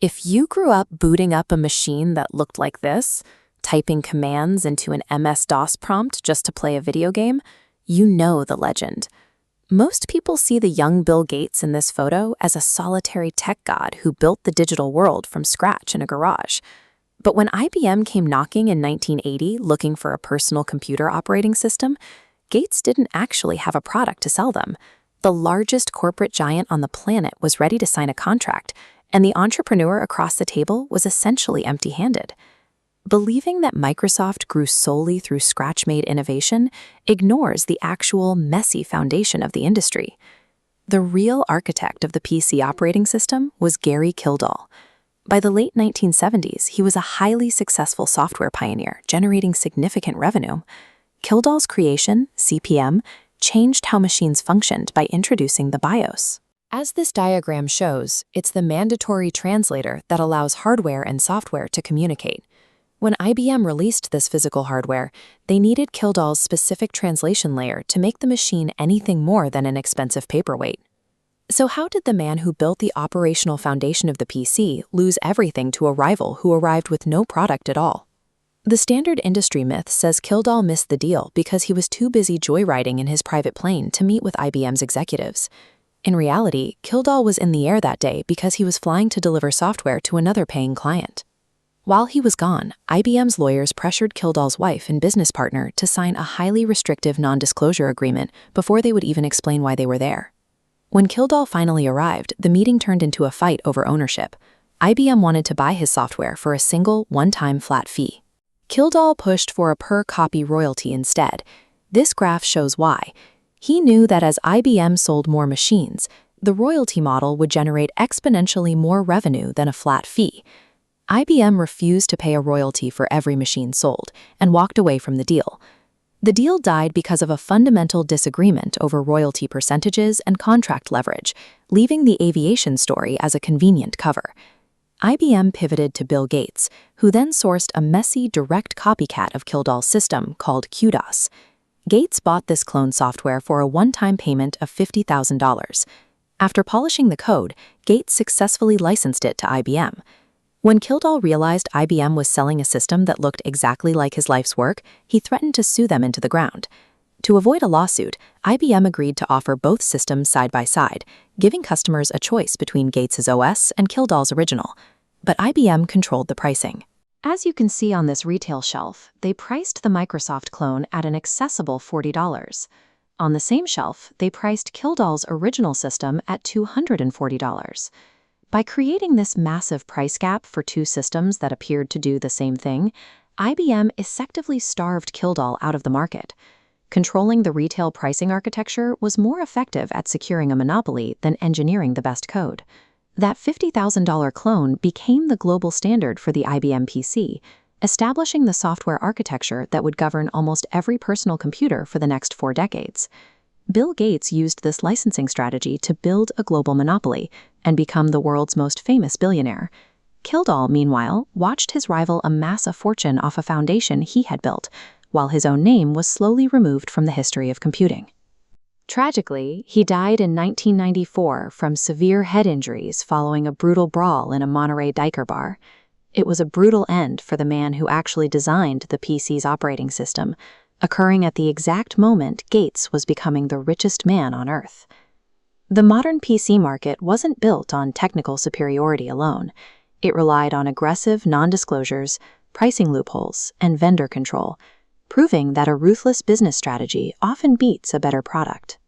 If you grew up booting up a machine that looked like this, typing commands into an MS-DOS prompt just to play a video game, you know the legend. Most people see the young Bill Gates in this photo as a solitary tech god who built the digital world from scratch in a garage. But when IBM came knocking in 1980 looking for a personal computer operating system, Gates didn't actually have a product to sell them. The largest corporate giant on the planet was ready to sign a contract, and the entrepreneur across the table was essentially empty-handed. Believing that Microsoft grew solely through scratch-made innovation ignores the actual messy foundation of the industry. The real architect of the PC operating system was Gary Kildall. By the late 1970s, he was a highly successful software pioneer, generating significant revenue. Kildall's creation, CP/M, changed how machines functioned by introducing the BIOS. As this diagram shows, it's the mandatory translator that allows hardware and software to communicate. When IBM released this physical hardware, they needed Kildall's specific translation layer to make the machine anything more than an expensive paperweight. So how did the man who built the operational foundation of the PC lose everything to a rival who arrived with no product at all? The standard industry myth says Kildall missed the deal because he was too busy joyriding in his private plane to meet with IBM's executives. In reality, Kildall was in the air that day because he was flying to deliver software to another paying client. While he was gone, IBM's lawyers pressured Kildall's wife and business partner to sign a highly restrictive non-disclosure agreement before they would even explain why they were there. When Kildall finally arrived, the meeting turned into a fight over ownership. IBM wanted to buy his software for a single, one-time flat fee. Kildall pushed for a per-copy royalty instead. This graph shows why. He knew that as IBM sold more machines, the royalty model would generate exponentially more revenue than a flat fee. IBM refused to pay a royalty for every machine sold and walked away from the deal. The deal died because of a fundamental disagreement over royalty percentages and contract leverage, leaving the aviation story as a convenient cover. IBM pivoted to Bill Gates, who then sourced a messy direct copycat of Kildall's system called QDOS. Gates bought this clone software for a one-time payment of $50,000. After polishing the code, Gates successfully licensed it to IBM. When Kildall realized IBM was selling a system that looked exactly like his life's work, he threatened to sue them into the ground. To avoid a lawsuit, IBM agreed to offer both systems side by side, giving customers a choice between Gates's OS and Kildall's original. But IBM controlled the pricing. As you can see on this retail shelf, they priced the Microsoft clone at an accessible $40. On the same shelf, they priced Kildall's original system at $240. By creating this massive price gap for two systems that appeared to do the same thing, IBM effectively starved Kildall out of the market. Controlling the retail pricing architecture was more effective at securing a monopoly than engineering the best code. That $50,000 clone became the global standard for the IBM PC, establishing the software architecture that would govern almost every personal computer for the next 4 decades. Bill Gates used this licensing strategy to build a global monopoly and become the world's most famous billionaire. Kildall, meanwhile, watched his rival amass a fortune off a foundation he had built, while his own name was slowly removed from the history of computing. Tragically, he died in 1994 from severe head injuries following a brutal brawl in a Monterey Diker bar. It was a brutal end for the man who actually designed the PC's operating system, occurring at the exact moment Gates was becoming the richest man on Earth. The modern PC market wasn't built on technical superiority alone. It relied on aggressive non-disclosures, pricing loopholes, and vendor control, proving that a ruthless business strategy often beats a better product.